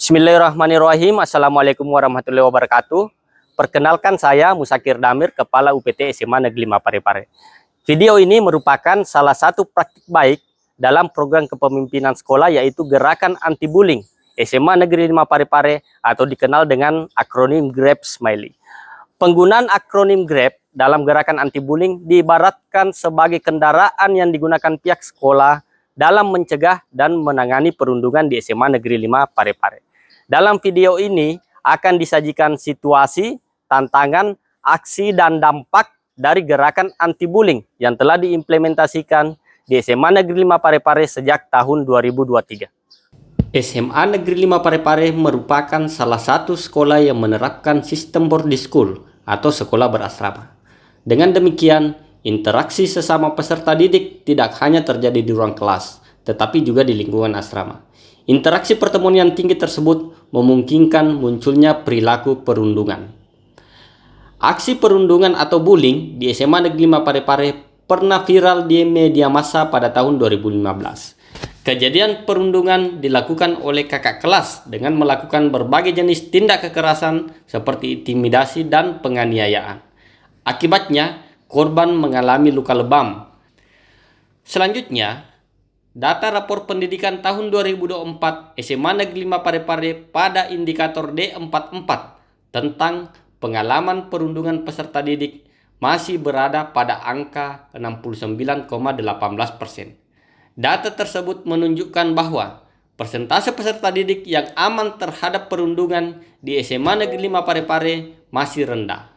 Bismillahirrahmanirrahim. Assalamualaikum warahmatullahi wabarakatuh. Perkenalkan, saya Musakir Damir, Kepala UPT SMA Negeri 5 Parepare. Video ini merupakan salah satu praktik baik dalam program kepemimpinan sekolah, yaitu Gerakan Anti Bullying SMA Negeri 5 Parepare atau dikenal dengan akronim GRAB Smiley. Penggunaan akronim GRAB dalam gerakan anti bullying diibaratkan sebagai kendaraan yang digunakan pihak sekolah dalam mencegah dan menangani perundungan di SMA Negeri 5 Parepare. Dalam video ini akan disajikan situasi, tantangan, aksi, dan dampak dari gerakan anti-bullying yang telah diimplementasikan di SMA Negeri 5 Parepare sejak tahun 2023. SMA Negeri 5 Parepare merupakan salah satu sekolah yang menerapkan sistem boarding school atau sekolah berasrama. Dengan demikian, interaksi sesama peserta didik tidak hanya terjadi di ruang kelas, tetapi juga di lingkungan asrama. Interaksi pertemuan yang tinggi tersebut memungkinkan munculnya perilaku perundungan. Aksi perundungan atau bullying di SMA Negeri 5 Parepare pernah viral di media massa pada tahun 2015. Kejadian perundungan dilakukan oleh kakak kelas dengan melakukan berbagai jenis tindak kekerasan seperti intimidasi dan penganiayaan. Akibatnya, korban mengalami luka lebam. Selanjutnya, data rapor pendidikan tahun 2024 SMA Negeri 5 Parepare pada indikator D44 tentang pengalaman perundungan peserta didik masih berada pada angka 69,18%. Data tersebut menunjukkan bahwa persentase peserta didik yang aman terhadap perundungan di SMA Negeri 5 Parepare masih rendah.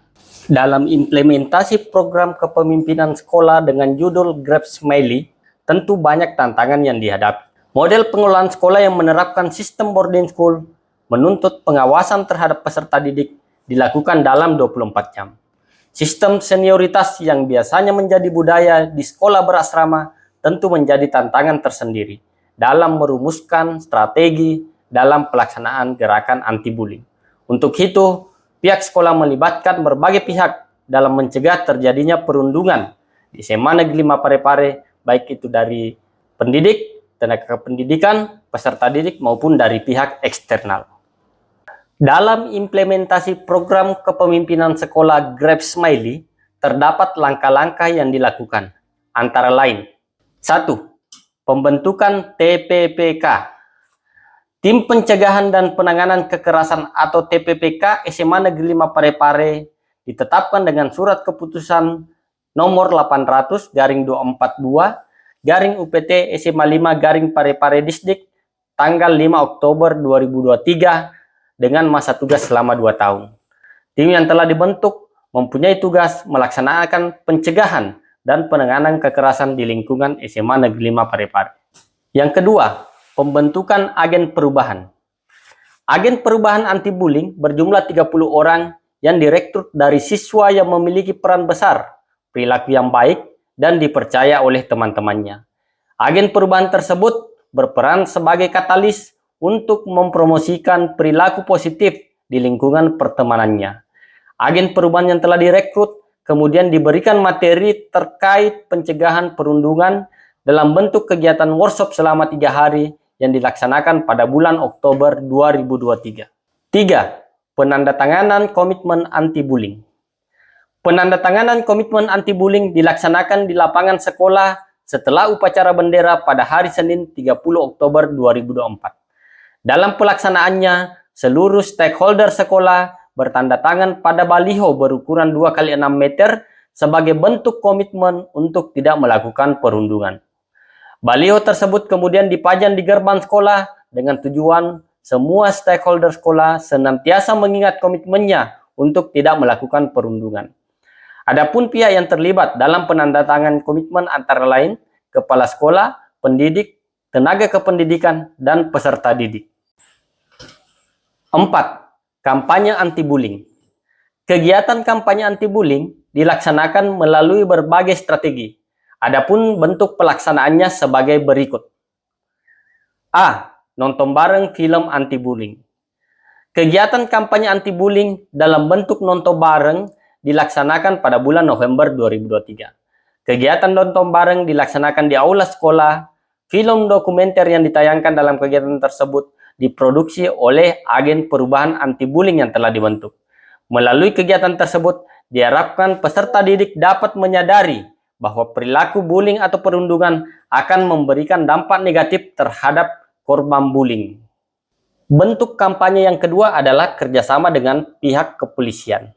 Dalam implementasi program kepemimpinan sekolah dengan judul GRAB Smiley, tentu banyak tantangan yang dihadapi. Model pengelolaan sekolah yang menerapkan sistem boarding school menuntut pengawasan terhadap peserta didik dilakukan dalam 24 jam. Sistem senioritas yang biasanya menjadi budaya di sekolah berasrama tentu menjadi tantangan tersendiri dalam merumuskan strategi dalam pelaksanaan gerakan anti-bullying. Untuk itu, pihak sekolah melibatkan berbagai pihak dalam mencegah terjadinya perundungan di SMA Negeri 5 Parepare, baik itu dari pendidik, tenaga pendidikan, peserta didik, maupun dari pihak eksternal. Dalam implementasi program kepemimpinan sekolah GRAB Smiley, terdapat langkah-langkah yang dilakukan, antara lain: 1. Pembentukan TPPK, Tim Pencegahan dan Penanganan Kekerasan atau TPPK SMA Negeri 5 Parepare ditetapkan dengan surat keputusan nomor 800/242 SMA 5 Parepare Disdik tanggal 5 Oktober 2023 dengan masa tugas selama 2 tahun. Tim yang telah dibentuk mempunyai tugas melaksanakan pencegahan dan penanganan kekerasan di lingkungan SMA Negeri 5 Parepare. Yang kedua, pembentukan agen perubahan. Agen perubahan anti-bullying berjumlah 30 orang yang direkrut dari siswa yang memiliki peran besar, perilaku yang baik, dan dipercaya oleh teman-temannya. Agen perubahan tersebut berperan sebagai katalis untuk mempromosikan perilaku positif di lingkungan pertemanannya. Agen perubahan yang telah direkrut kemudian diberikan materi terkait pencegahan perundungan dalam bentuk kegiatan workshop selama 3 hari yang dilaksanakan pada bulan Oktober 2023. 3. Penandatanganan komitmen anti-bullying. Penandatanganan komitmen anti-bullying dilaksanakan di lapangan sekolah setelah upacara bendera pada hari Senin 30 Oktober 2024. Dalam pelaksanaannya, seluruh stakeholder sekolah bertanda tangan pada baliho berukuran 2x6 meter sebagai bentuk komitmen untuk tidak melakukan perundungan. Baliho tersebut kemudian dipajang di gerbang sekolah dengan tujuan semua stakeholder sekolah senantiasa mengingat komitmennya untuk tidak melakukan perundungan. Adapun pihak yang terlibat dalam penandatangan komitmen antara lain kepala sekolah, pendidik, tenaga kependidikan, dan peserta didik. 4. Kampanye anti-bullying. Kegiatan kampanye anti-bullying dilaksanakan melalui berbagai strategi. Adapun bentuk pelaksanaannya sebagai berikut. A. Nonton bareng film anti-bullying. Kegiatan kampanye anti-bullying dalam bentuk nonton bareng dilaksanakan pada bulan November 2023. Kegiatan nonton bareng dilaksanakan di aula sekolah. Film dokumenter yang ditayangkan dalam kegiatan tersebut diproduksi oleh agen perubahan anti-bullying yang telah dibentuk. Melalui kegiatan tersebut, diharapkan peserta didik dapat menyadari bahwa perilaku bullying atau perundungan akan memberikan dampak negatif terhadap korban bullying. Bentuk kampanye yang kedua adalah kerjasama dengan pihak kepolisian.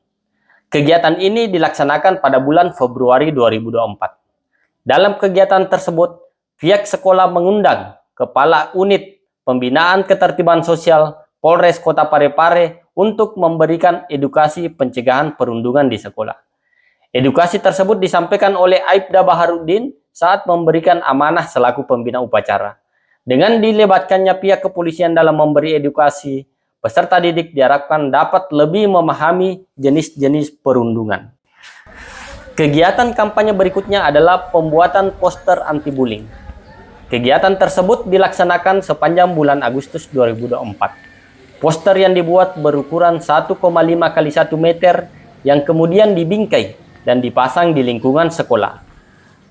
Kegiatan ini dilaksanakan pada bulan Februari 2024. Dalam kegiatan tersebut, pihak sekolah mengundang Kepala Unit Pembinaan Ketertiban Sosial Polres Kota Parepare untuk memberikan edukasi pencegahan perundungan di sekolah. Edukasi tersebut disampaikan oleh Aibda Baharudin saat memberikan amanah selaku pembina upacara. Dengan dilibatkannya pihak kepolisian dalam memberi edukasi, peserta didik diharapkan dapat lebih memahami jenis-jenis perundungan. Kegiatan kampanye berikutnya adalah pembuatan poster anti-bullying. Kegiatan tersebut dilaksanakan sepanjang bulan Agustus 2024. Poster yang dibuat berukuran 1,5 x 1 meter yang kemudian dibingkai dan dipasang di lingkungan sekolah.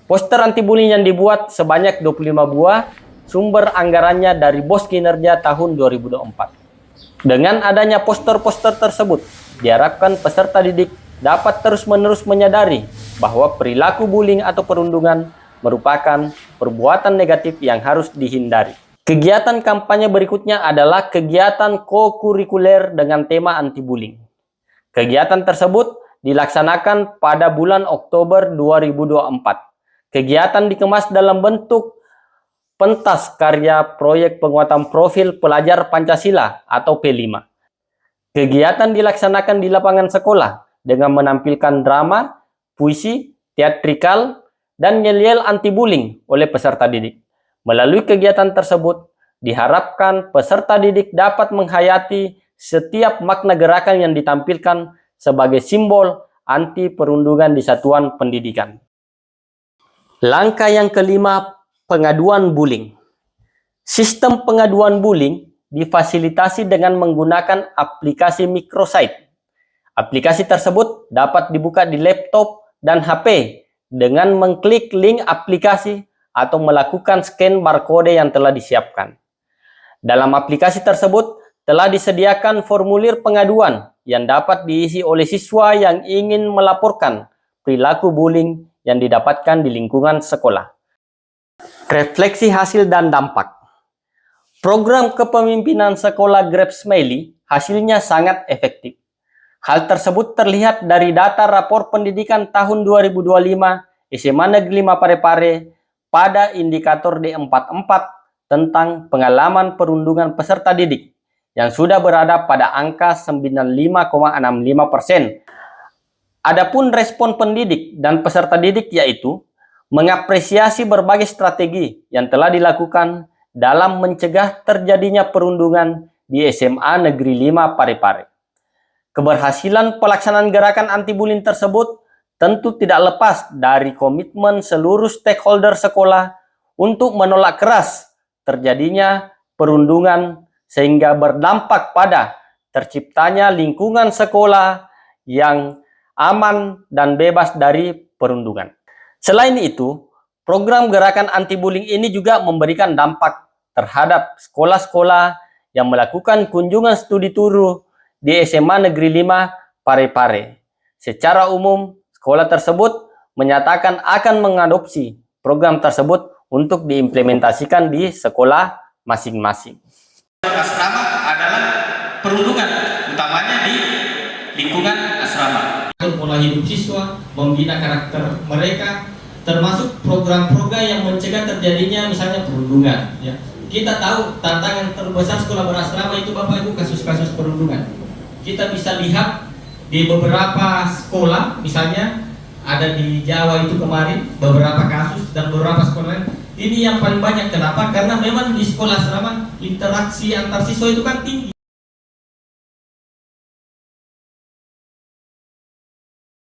Poster anti-bullying yang dibuat sebanyak 25 buah, sumber anggarannya dari BOS Kinerja tahun 2024. Dengan adanya poster-poster tersebut, diharapkan peserta didik dapat terus-menerus menyadari bahwa perilaku bullying atau perundungan merupakan perbuatan negatif yang harus dihindari. Kegiatan kampanye berikutnya adalah kegiatan co-kurikuler dengan tema anti-bullying. Kegiatan tersebut dilaksanakan pada bulan Oktober 2024. Kegiatan dikemas dalam bentuk pentas karya proyek penguatan profil pelajar Pancasila atau P5. Kegiatan dilaksanakan di lapangan sekolah dengan menampilkan drama, puisi, teatrikal, dan yel-yel anti-bullying oleh peserta didik. Melalui kegiatan tersebut, diharapkan peserta didik dapat menghayati setiap makna gerakan yang ditampilkan sebagai simbol anti-perundungan di satuan pendidikan. Langkah yang kelima, pengaduan bullying. Sistem pengaduan bullying difasilitasi dengan menggunakan aplikasi microsite. Aplikasi tersebut dapat dibuka di laptop dan HP dengan mengklik link aplikasi atau melakukan scan barcode yang telah disiapkan. Dalam aplikasi tersebut telah disediakan formulir pengaduan yang dapat diisi oleh siswa yang ingin melaporkan perilaku bullying yang didapatkan di lingkungan sekolah. Refleksi hasil dan dampak. Program kepemimpinan sekolah Grab Smiley hasilnya sangat efektif. Hal tersebut terlihat dari data rapor pendidikan tahun 2025 SMA Negeri 5 Parepare pada indikator D44 tentang pengalaman perundungan peserta didik yang sudah berada pada angka 95,65%. Adapun respon pendidik dan peserta didik yaitu mengapresiasi berbagai strategi yang telah dilakukan dalam mencegah terjadinya perundungan di SMA Negeri 5 Parepare. Keberhasilan pelaksanaan gerakan anti-bullying tersebut tentu tidak lepas dari komitmen seluruh stakeholder sekolah untuk menolak keras terjadinya perundungan sehingga berdampak pada terciptanya lingkungan sekolah yang aman dan bebas dari perundungan. Selain itu, program gerakan anti-bullying ini juga memberikan dampak terhadap sekolah-sekolah yang melakukan kunjungan studi tur di SMA Negeri 5 Parepare. Secara umum, sekolah tersebut menyatakan akan mengadopsi program tersebut untuk diimplementasikan di sekolah masing-masing. Asrama adalah perundungan, utamanya di lingkungan asrama. Pola hidup siswa, membina karakter mereka, termasuk program-program yang mencegah terjadinya misalnya perundungan. Ya. Kita tahu tantangan terbesar sekolah berasrama itu Bapak Ibu kasus-kasus perundungan. Kita bisa lihat di beberapa sekolah, misalnya ada di Jawa itu kemarin beberapa kasus dan beberapa sekolah lain. Ini yang paling banyak. Kenapa? Karena memang di sekolah asrama interaksi antar siswa itu kan tinggi.